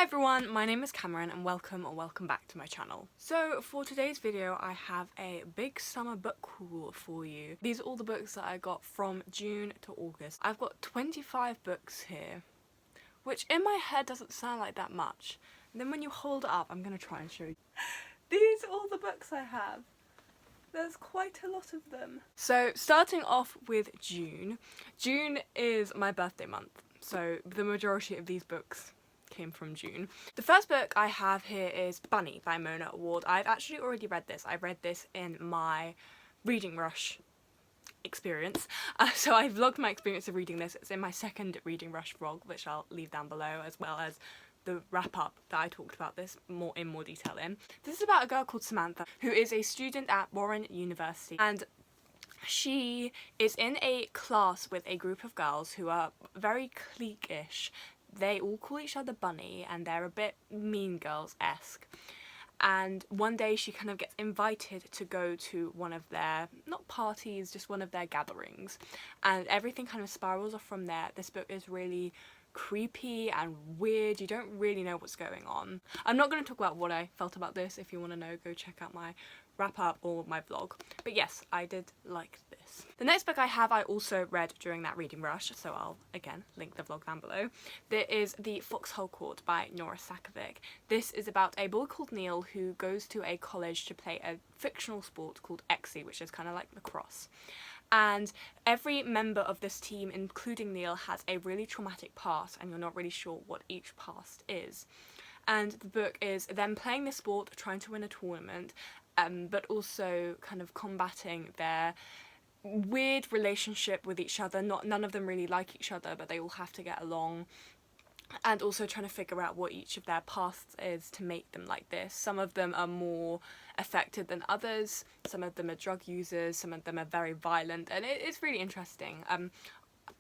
everyone, my name is Cameron and welcome or welcome back to my channel. So for today's video I have a big summer book haul for you. These are all the books that I got from June to August. I've got 25 books here, which in my head doesn't sound like that much. And then when you hold it up, I'm going to try and show you. These are all the books I have. There's quite a lot of them. So starting off with June. June is my birthday month, so the majority of these books came from June. The first book I have here is Bunny by Mona Award. I've actually already read this. I read this in my reading rush experience. So I vlogged my experience of reading this. It's in my second reading rush vlog, which I'll leave down below, as well as the wrap up that I talked about this in more detail in. This is about a girl called Samantha who is a student at Warren University, and she is in a class with a group of girls who are very clique-ish. They all call each other Bunny and they're a bit Mean Girls-esque. And one day she kind of gets invited to go to one of their, not parties, just one of their gatherings. And everything kind of spirals off from there. This book is really creepy and weird. You don't really know what's going on. I'm not going to talk about what I felt about this. If you want to know, go check out my wrap up or my vlog. But yes, I did like this. The next book I have I also read during that reading rush, so I'll again link the vlog down below. There is The Foxhole Court by Nora Sakavic. This is about a boy called Neil who goes to a college to play a fictional sport called Exie, which is kind of like lacrosse. And every member of this team, including Neil, has a really traumatic past, and you're not really sure what each past is. And the book is them playing this sport, trying to win a tournament, but also kind of combating their weird relationship with each other. None of them really like each other, but they all have to get along. And also trying to figure out what each of their pasts is to make them like this. Some of them are more affected than others, some of them are drug users, some of them are very violent, and it's really interesting. I'm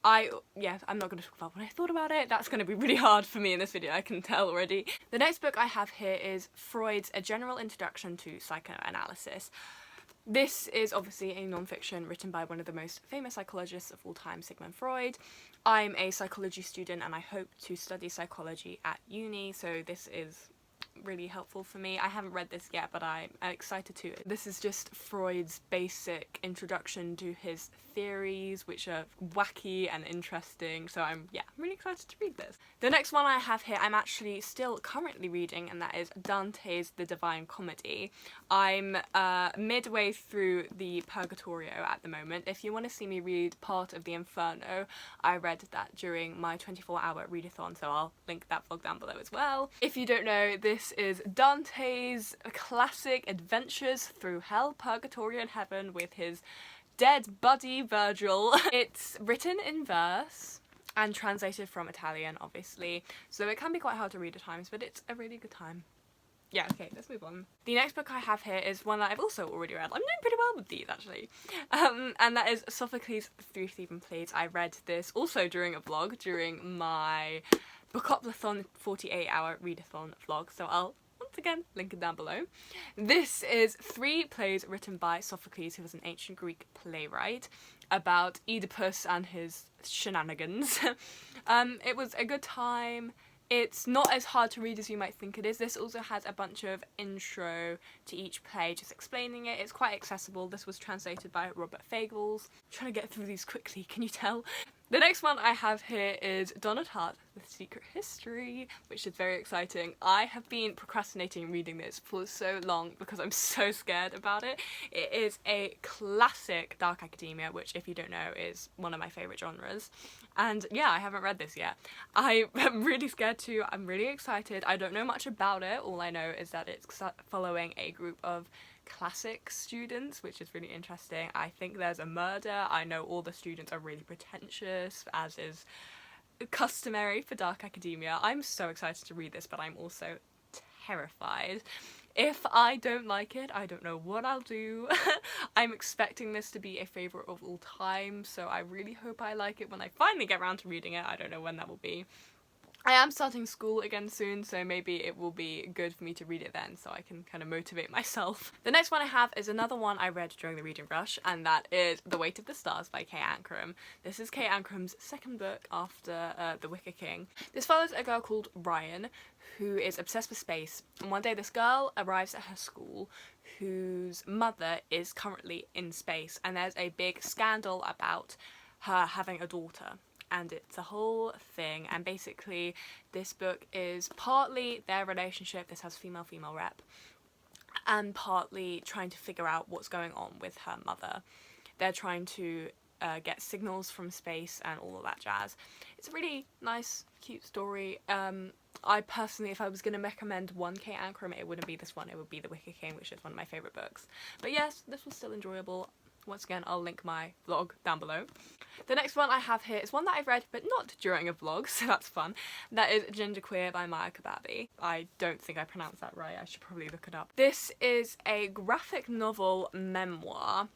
not going to talk about what I thought about it. That's going to be really hard for me in this video, I can tell already. The next book I have here is Freud's A General Introduction to Psychoanalysis. This is obviously a non-fiction written by one of the most famous psychologists of all time, Sigmund Freud. I'm a psychology student and I hope to study psychology at uni, so this is really helpful for me. I haven't read this yet, but I'm excited to. This is just Freud's basic introduction to his theories, which are wacky and interesting, so I'm really excited to read this. The next one I have here I'm actually still currently reading, and that is Dante's The Divine Comedy. I'm midway through the Purgatorio at the moment. If you want to see me read part of the Inferno, I read that during my 24-hour readathon, so I'll link that vlog down below as well. If you don't know, this is Dante's classic adventures through hell, purgatory and heaven with his dead buddy Virgil. It's written in verse and translated from Italian, obviously, so it can be quite hard to read at times, but it's a really good time. Yeah, okay, let's move on. The next book I have here is one that I've also already read. I'm doing pretty well with these, actually. And that is Sophocles' The Three Theban Plays. I read this also during a vlog, during my Bookoplathon 48-hour readathon vlog, so I'll once again link it down below. This is 3 plays written by Sophocles, who was an ancient Greek playwright, about Oedipus and his shenanigans. It was a good time. It's not as hard to read as you might think it is. This also has a bunch of intro to each play, just explaining it. It's quite accessible. This was translated by Robert Fagles. I'm trying to get through these quickly, can you tell? The next one I have here is Donna Tartt, The Secret History, which is very exciting. I have been procrastinating reading this for so long because I'm so scared about it. It is a classic dark academia, which, if you don't know, is one of my favourite genres. And yeah, I haven't read this yet. I am really scared to. I'm really excited. I don't know much about it. All I know is that it's following a group of classic students, which is really interesting. I think there's a murder. I know all the students are really pretentious, as is customary for dark academia. I'm so excited to read this, but I'm also terrified. If I don't like it, I don't know what I'll do. I'm expecting this to be a favourite of all time, so I really hope I like it when I finally get around to reading it. I don't know when that will be. I am starting school again soon, so maybe it will be good for me to read it then so I can kind of motivate myself. The next one I have is another one I read during the reading rush, and that is The Weight of the Stars by Kay Ancrum. This is Kay Ancrum's second book after The Wicker King. This follows a girl called Ryan who is obsessed with space, and one day this girl arrives at her school whose mother is currently in space, and there's a big scandal about her having a daughter. And it's a whole thing, and basically this book is partly their relationship, this has female-female rep, and partly trying to figure out what's going on with her mother. They're trying to get signals from space and all of that jazz. It's a really nice, cute story. I personally, if I was going to recommend one Kay Ancrum, it wouldn't be this one, it would be The Wicker King, which is one of my favourite books. But yes, this was still enjoyable. Once again, I'll link my vlog down below. The next one I have here is one that I've read, but not during a vlog, so that's fun. That is Genderqueer by Maya Kababi. I don't think I pronounced that right, I should probably look it up. This is a graphic novel memoir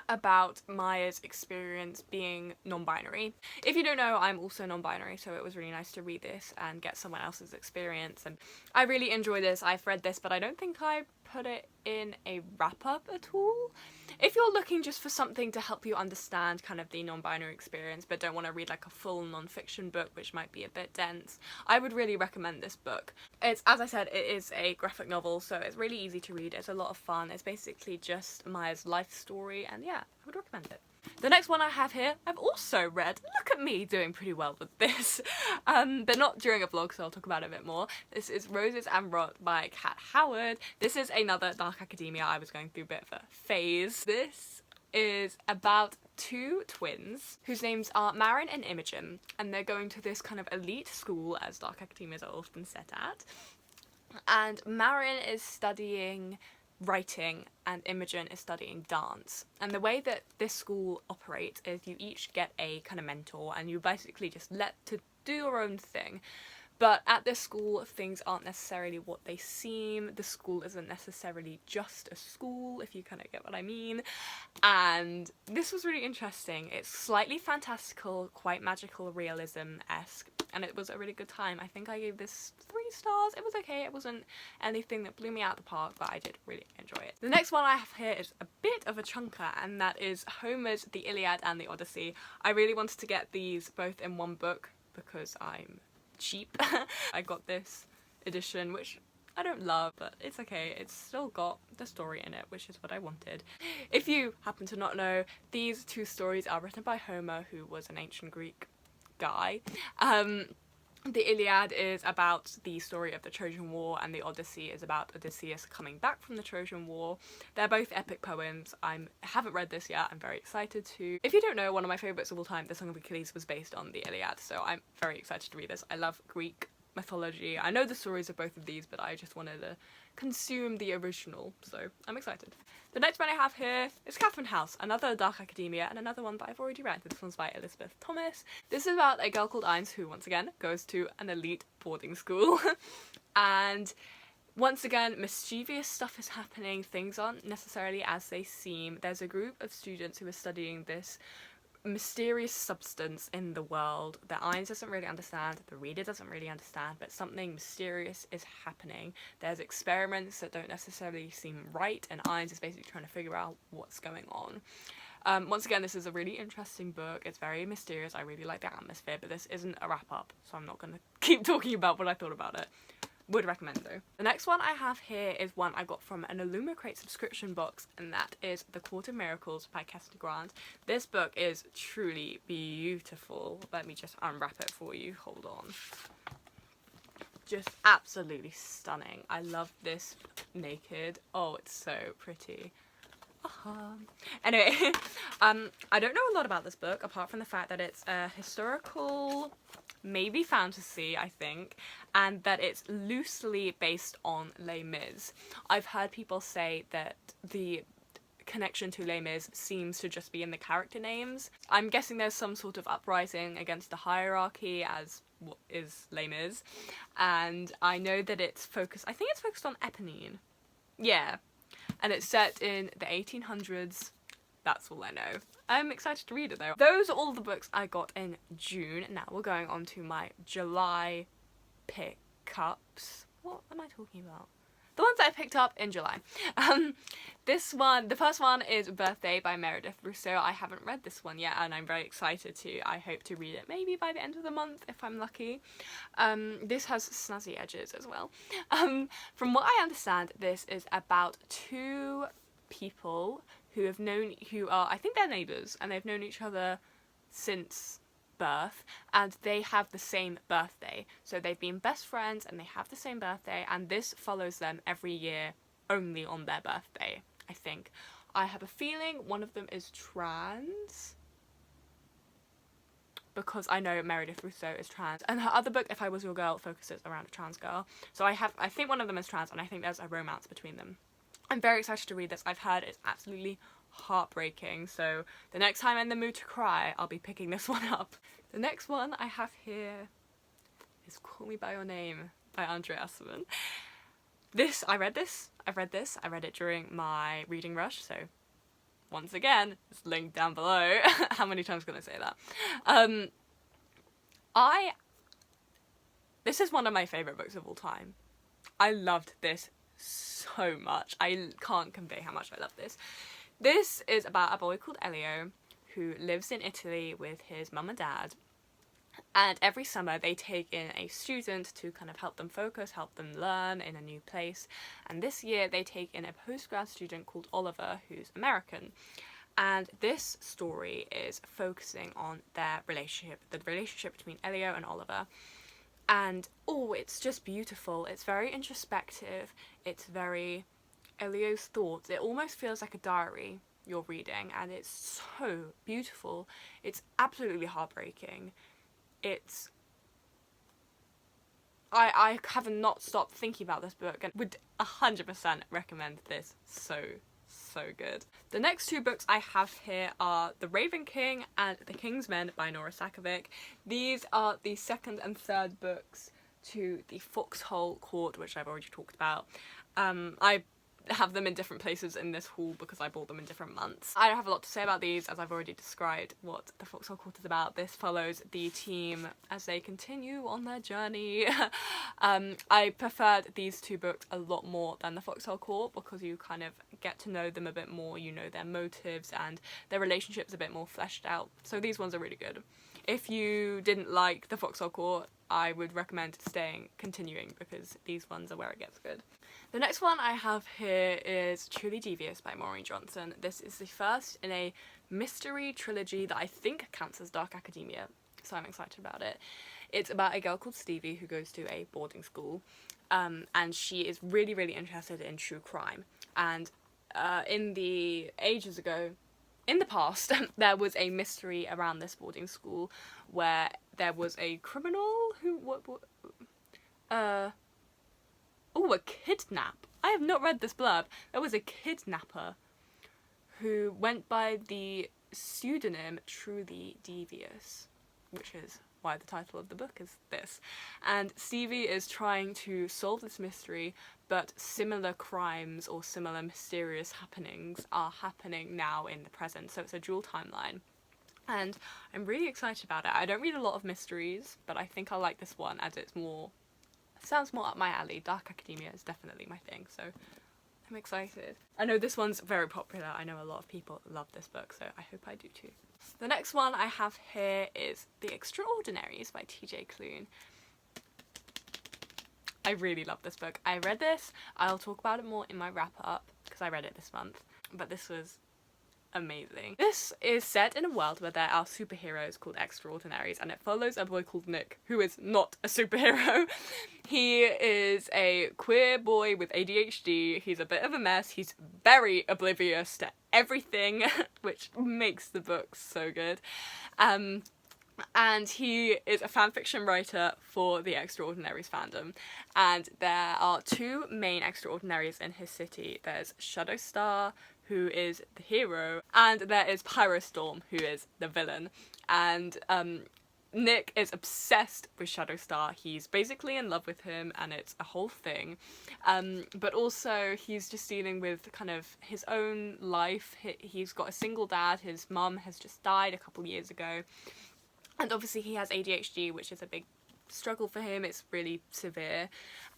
about Maya's experience being non-binary. If you don't know, I'm also non-binary, so it was really nice to read this and get someone else's experience, and I really enjoy this. I've read this, but I don't think I put it in a wrap-up at all. If you're looking just for something to help you understand kind of the non-binary experience but don't want to read like a full non-fiction book which might be a bit dense, I would really recommend this book. It's, as I said, it is a graphic novel, so it's really easy to read, it's a lot of fun, it's basically just Maya's life story, and yeah, I would recommend it. The next one I have here, I've also read. Look at me doing pretty well with this. But not during a vlog, so I'll talk about it a bit more. This is Roses and Rot by Kat Howard. This is another Dark Academia. I was going through a bit of a phase. This is about two twins whose names are Marin and Imogen, and they're going to this kind of elite school, as Dark Academias are often set at. And Marin is studying writing and Imogen is studying dance, and the way that this school operates is you each get a kind of mentor and you basically just let to do your own thing. But at this school, things aren't necessarily what they seem. The school isn't necessarily just a school, if you kind of get what I mean. And this was really interesting. It's slightly fantastical, quite magical realism-esque, and it was a really good time. I think I gave this 3 stars. It was okay. It wasn't anything that blew me out the park, but I did really enjoy it. The next one I have here is a bit of a chunker, and that is Homer's The Iliad and the Odyssey. I really wanted to get these both in one book because I'm cheap. I got this edition, which I don't love, but it's okay. It's still got the story in it, which is what I wanted. If you happen to not know, these 2 stories are written by Homer, who was an ancient Greek guy. The Iliad is about the story of the Trojan War, and the Odyssey is about Odysseus coming back from the Trojan War. They're both epic poems. I haven't read this yet. I'm very excited to. If you don't know, one of my favourites of all time, The Song of Achilles, was based on the Iliad, so I'm very excited to read this. I love Greek mythology. I know the stories of both of these, but I just wanted to consume the original, so I'm excited. The next one I have here is Catherine House, another Dark Academia, and another one that I've already read. This one's by Elizabeth Thomas. This is about a girl called Ines who, once again, goes to an elite boarding school. And once again, mischievous stuff is happening. Things aren't necessarily as they seem. There's a group of students who are studying this mysterious substance in the world that Ines doesn't really understand, the reader doesn't really understand, but something mysterious is happening. There's experiments that don't necessarily seem right, and Ines is basically trying to figure out what's going on. Once again, this is a really interesting book. It's very mysterious. I really like the atmosphere, but this isn't a wrap-up, so I'm not going to keep talking about what I thought about it. Would recommend though. The next one I have here is one I got from an Illumicrate subscription box, and that is The Court of Miracles by Kester Grant. This book is truly beautiful. Let me just unwrap it for you. Hold on. Just absolutely stunning. I love this naked. Oh, it's so pretty. Anyway, I don't know a lot about this book apart from the fact that it's a historical, maybe fantasy, I think, and that it's loosely based on Les Mis. I've heard people say that the connection to Les Mis seems to just be in the character names. I'm guessing there's some sort of uprising against the hierarchy, as what is Les Mis, and I know that it's focused, I think it's focused on Eponine. Yeah. And it's set in the 1800s, That's all I know. I'm excited to read it though. Those are all the books I got in June. Now we're going on to my July pickups. What am I talking about? The ones that I picked up in July. The first one is Birthday by Meredith Russo. I haven't read this one yet and I'm very excited to. I hope to read it maybe by the end of the month if I'm lucky. This has snazzy edges as well. From what I understand, this is about two people who are, I think they're neighbours, and they've known each other since birth, and they have the same birthday. So they've been best friends and they have the same birthday, and this follows them every year only on their birthday, I think. I have a feeling one of them is trans, because I know Meredith Russo is trans, and her other book, If I Was Your Girl, focuses around a trans girl. So I think one of them is trans, and I think there's a romance between them. I'm very excited to read this. I've heard it's absolutely heartbreaking, so the next time I'm in the mood to cry, I'll be picking this one up. The next one I have here is Call Me By Your Name by Andrea Asuman. I read it during my reading rush, so once again, it's linked down below. How many times can I say that? This is one of my favourite books of all time. I loved this so much. I can't convey how much I love this. This is about a boy called Elio who lives in Italy with his mum and dad, and every summer they take in a student to kind of help them focus, help them learn in a new place, and this year they take in a postgrad student called Oliver who's American. And this story is focusing on their relationship, the relationship between Elio and Oliver. And it's just beautiful. It's very introspective. It's very Elio's thoughts. It almost feels like a diary you're reading, and it's so beautiful. It's absolutely heartbreaking. I have not stopped thinking about this book and would 100% recommend this. So good. The next two books I have here are The Raven King and The King's Men by Nora Sakavic. These are the second and third books to the Foxhole Court, which I've already talked about. I have them in different places in this haul because I bought them in different months. I don't have a lot to say about these, as I've already described what the Foxhole Court is about. This follows the team as they continue on their journey. I preferred these two books a lot more than the Foxhole Court because you kind of get to know them a bit more, you know their motives and their relationships a bit more fleshed out. So these ones are really good. If you didn't like the Foxhole Court, I would recommend continuing because these ones are where it gets good. The next one I have here is Truly Devious by Maureen Johnson. This is the first in a mystery trilogy that I think counts as dark academia, so I'm excited about it. It's about a girl called Stevie who goes to a boarding school, and she is really, really interested in true crime. And in the past, there was a mystery around this boarding school where there was a criminal who a kidnap. I have not read this blurb. There was a kidnapper who went by the pseudonym Truly Devious, which is why the title of the book is this. And Stevie is trying to solve this mystery, but similar crimes or similar mysterious happenings are happening now in the present, so it's a dual timeline. And I'm really excited about it. I don't read a lot of mysteries, but I think I like this one as it sounds more up my alley. Dark academia is definitely my thing, so I'm excited. I know this one's very popular. I know a lot of people love this book, so I hope I do too. The next one I have here is The Extraordinaries by TJ Klune. I really love this book. I read this. I'll talk about it more in my wrap up because I read it this month, but this was amazing. This is set in a world where there are superheroes called Extraordinaries, and it follows a boy called Nick, who is not a superhero. He is a queer boy with ADHD. He's a bit of a mess. He's very oblivious to everything, which makes the book so good. And he is a fanfiction writer for the Extraordinaries fandom. And there are two main Extraordinaries in his city. There's Shadowstar, who is the hero, and there is Pyrostorm, who is the villain. And Nick is obsessed with Shadowstar. He's basically in love with him, and it's a whole thing. But also, he's just dealing with kind of his own life. He's got a single dad. His mum has just died a couple years ago. And obviously he has ADHD, which is a big struggle for him. It's really severe.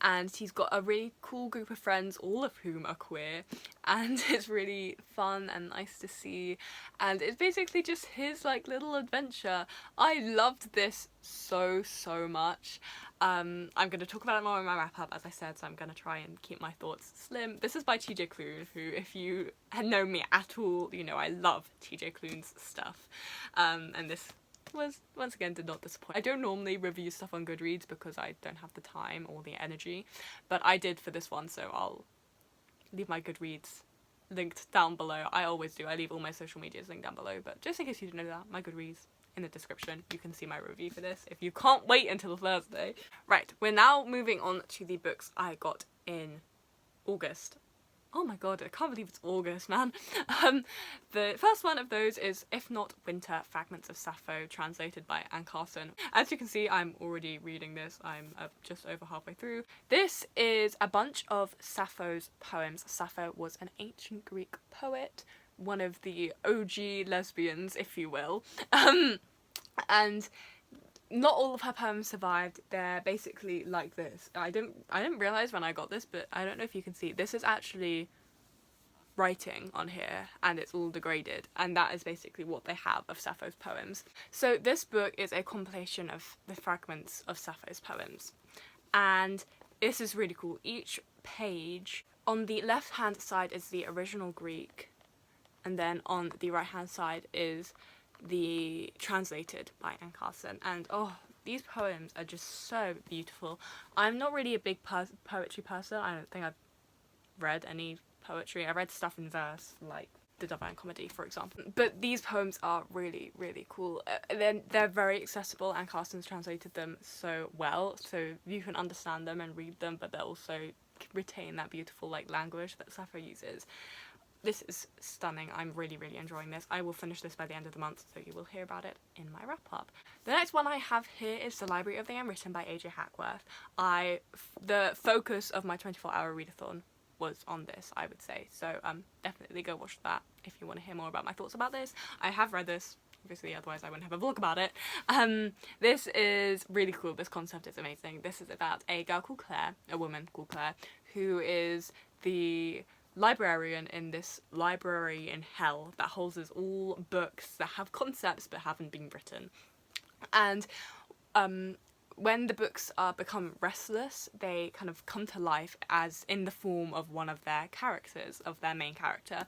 And he's got a really cool group of friends, all of whom are queer. And it's really fun and nice to see. And it's basically just his like little adventure. I loved this so much. I'm going to talk about it more in my wrap up, as I said, so I'm going to try and keep my thoughts slim. This is by TJ Klune, who, if you had known me at all, you know I love TJ Klune's stuff. And this was, once again, did not disappoint. I don't normally review stuff on Goodreads because I don't have the time or the energy, but I did for this one, so I'll leave my Goodreads linked down below. I always do. I leave all my social medias linked down below, but just in case you didn't know that, my Goodreads in the description. You can see my review for this if you can't wait until Thursday. Right, we're now moving on to the books I got in August. Oh my god, I can't believe it's August, man. The first one of those is If Not Winter, Fragments of Sappho, translated by Anne Carson. As you can see, I'm already reading this. I'm just over halfway through. This is a bunch of Sappho's poems. Sappho was an ancient Greek poet, one of the OG lesbians, if you will. And not all of her poems survived. They're basically like this. I didn't realise when I got this, but I don't know if you can see. This is actually writing on here, and it's all degraded, and that is basically what they have of Sappho's poems. So this book is a compilation of the fragments of Sappho's poems, and this is really cool. Each page, on the left-hand side is the original Greek, and then on the right-hand side is the translated by Anne Carson. And oh, these poems are just so beautiful. I'm not really a big poetry person. I don't think I've read any poetry. I read stuff in verse, like the Divine Comedy, for example. But these poems are really cool. They're very accessible, and Carson's translated them so well, so you can understand them and read them, but they also retain that beautiful like language that Sappho uses. This is stunning. I'm really enjoying this. I will finish this by the end of the month, so you will hear about it in my wrap-up. The next one I have here is The Library of the Unwritten by AJ Hackworth. The focus of my 24-hour readathon was on this, I would say. So definitely go watch that if you want to hear more about my thoughts about this. I have read this, obviously, otherwise I wouldn't have a vlog about it. This is really cool. This concept is amazing. This is about a girl called Claire, a woman called Claire, who is the librarian in this library in hell that houses all books that have concepts but haven't been written. And when the books become restless, they kind of come to life as in the form of one of their characters, of their main character.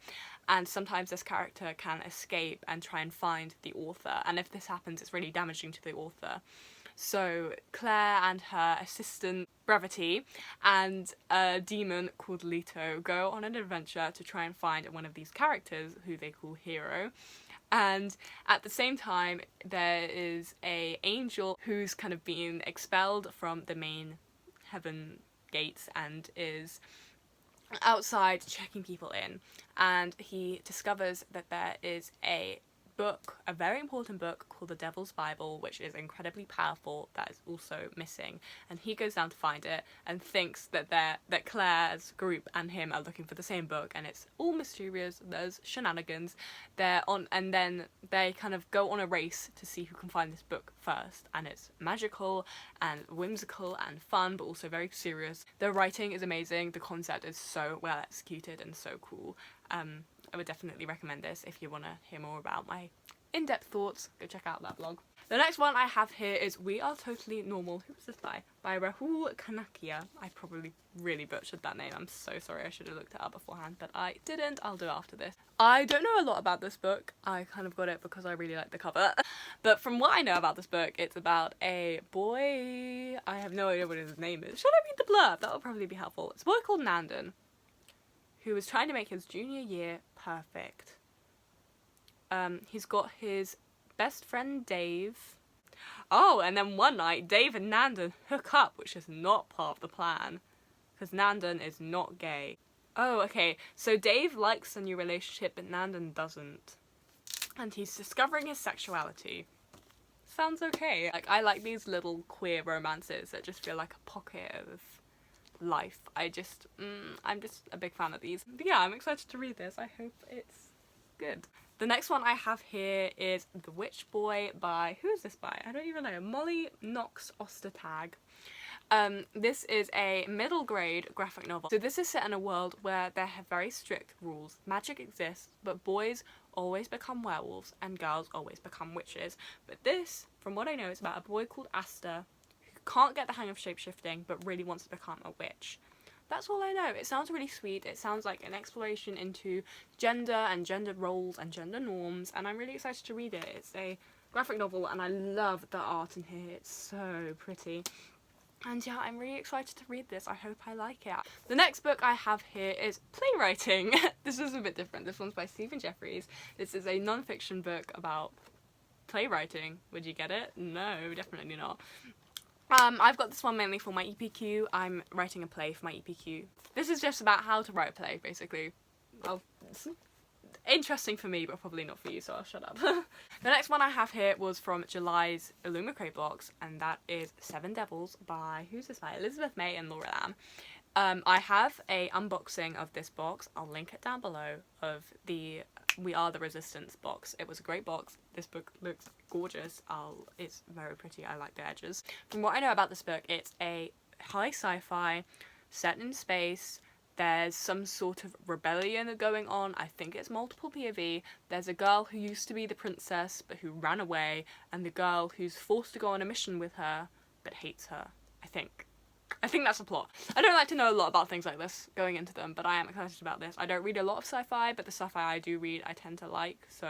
And sometimes this character can escape and try and find the author, and if this happens, it's really damaging to the author. So Claire and her assistant Brevity and a demon called Leto go on an adventure to try and find one of these characters, who they call Hero. And at the same time, there is an angel who's kind of been expelled from the main heaven gates and is outside checking people in. And he discovers that there is a book, a very important book called The Devil's Bible, which is incredibly powerful, that is also missing. And he goes down to find it and thinks that Claire's group and him are looking for the same book, and it's all mysterious. There's shenanigans. And then they kind of go on a race to see who can find this book first, and it's magical and whimsical and fun, but also very serious. The writing is amazing. The concept is so well executed and so cool. I would definitely recommend this if you want to hear more about my in-depth thoughts. Go check out that vlog. The next one I have here is We Are Totally Normal. Who was this by? By Rahul Kanakia. I probably really butchered that name. I'm so sorry. I should have looked it up beforehand, but I didn't. I'll do it after this. I don't know a lot about this book. I kind of got it because I really like the cover. But from what I know about this book, it's about a boy. I have no idea what his name is. Should I read the blurb? That would probably be helpful. It's a boy called Nandan, who was trying to make his junior year perfect. He's got his best friend Dave. Oh, and then one night Dave and Nandan hook up, which is not part of the plan, because Nandan is not gay. Oh, okay, so Dave likes the new relationship, but Nandan doesn't. And he's discovering his sexuality. sounds okay. Like, I like these little queer romances that just feel like a pocket of life. I'm just a big fan of these. But yeah, I'm excited to read this. I hope it's good. The next one I have here is The Witch Boy by, who is this by? I don't even know. Molly Knox Ostertag. This is a middle grade graphic novel. So this is set in a world where there are very strict rules. Magic exists, but boys always become werewolves and girls always become witches. But this, from what I know, is about a boy called Aster who can't get the hang of shapeshifting but really wants to become a witch. That's all I know. It sounds really sweet. It sounds like an exploration into gender and gender roles and gender norms, and I'm really excited to read it. It's a graphic novel and I love the art in here. It's so pretty. And yeah, I'm really excited to read this. I hope I like it. The next book I have here is Playwriting. This is a bit different. This one's by Stephen Jeffries. This is a non-fiction book about playwriting. Would you get it? No, definitely not. I've got this one mainly for my EPQ. I'm writing a play for my EPQ. This is just about how to write a play, basically. Well, it's interesting for me, but probably not for you, so I'll shut up. The next one I have here was from July's Illumicrate box, and that is Seven Devils by, who's this by? Elizabeth May and Laura Lamb. I have a unboxing of this box. I'll link it down below, of the We Are the Resistance box. It was a great box. This book looks gorgeous. It's very pretty. I like the edges. From what I know about this book, it's a high sci-fi set in space. There's some sort of rebellion going on. I think it's multiple POV. There's a girl who used to be the princess but who ran away, and the girl who's forced to go on a mission with her but hates her, I think. I think that's the plot. I don't like to know a lot about things like this going into them, but I am excited about this. I don't read a lot of sci-fi, but the sci-fi I do read I tend to like, so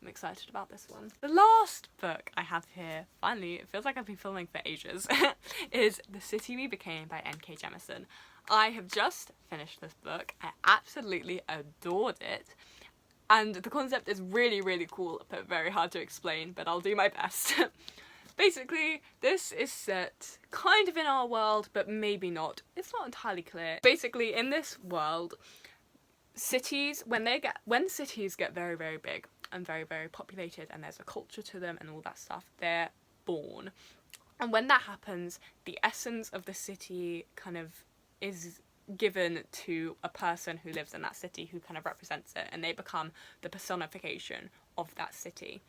I'm excited about this one. The last book I have here, finally, it feels like I've been filming for ages, is The City We Became by N.K. Jemisin. I have just finished this book. I absolutely adored it. And the concept is really, really cool, but very hard to explain, but I'll do my best. Basically, this is set kind of in our world, but maybe not. It's not entirely clear. Basically, in this world, cities, when cities get very, very big and very, very populated, and there's a culture to them and all that stuff, they're born. And when that happens, the essence of the city kind of is given to a person who lives in that city who kind of represents it, and they become the personification of that city.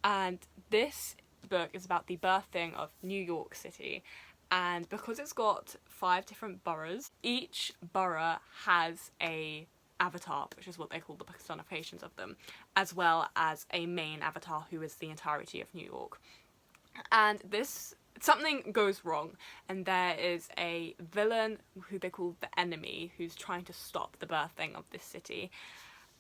And this book is about the birthing of New York City, and because it's got 5 different boroughs, each borough has a avatar, which is what they call the personifications of them, as well as a main avatar who is the entirety of New York. And something goes wrong, and there is a villain who they call the Enemy who's trying to stop the birthing of this city.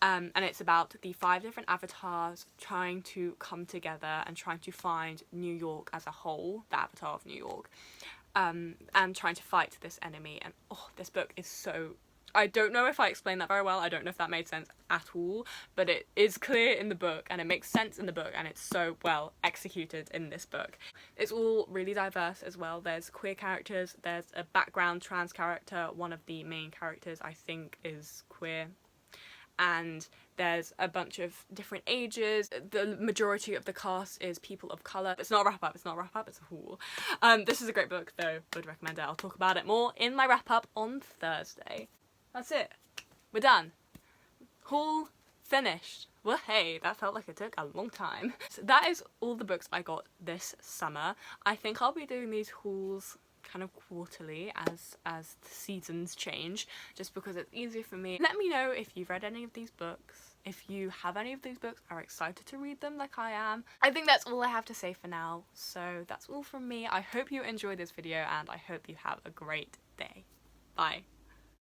And it's about the 5 different avatars trying to come together and trying to find New York as a whole, the avatar of New York, and trying to fight this enemy. And oh, this book is so... I don't know if I explained that very well. I don't know if that made sense at all, but it is clear in the book, and it makes sense in the book, and it's so well executed in this book. It's all really diverse as well. There's queer characters, there's a background trans character, one of the main characters I think is queer, and there's a bunch of different ages. The majority of the cast is people of colour. It's not a wrap-up, it's a haul. This is a great book though, would recommend it. I'll talk about it more in my wrap-up on Thursday. That's it. We're done. Haul finished. Well, hey, that felt like it took a long time. So that is all the books I got this summer. I think I'll be doing these hauls kind of quarterly as the seasons change, just because it's easier for me. Let me know if you've read any of these books, if you have any of these books, are excited to read them like I am. I think that's all I have to say for now, so that's all from me. I hope you enjoyed this video, and I hope you have a great day. Bye.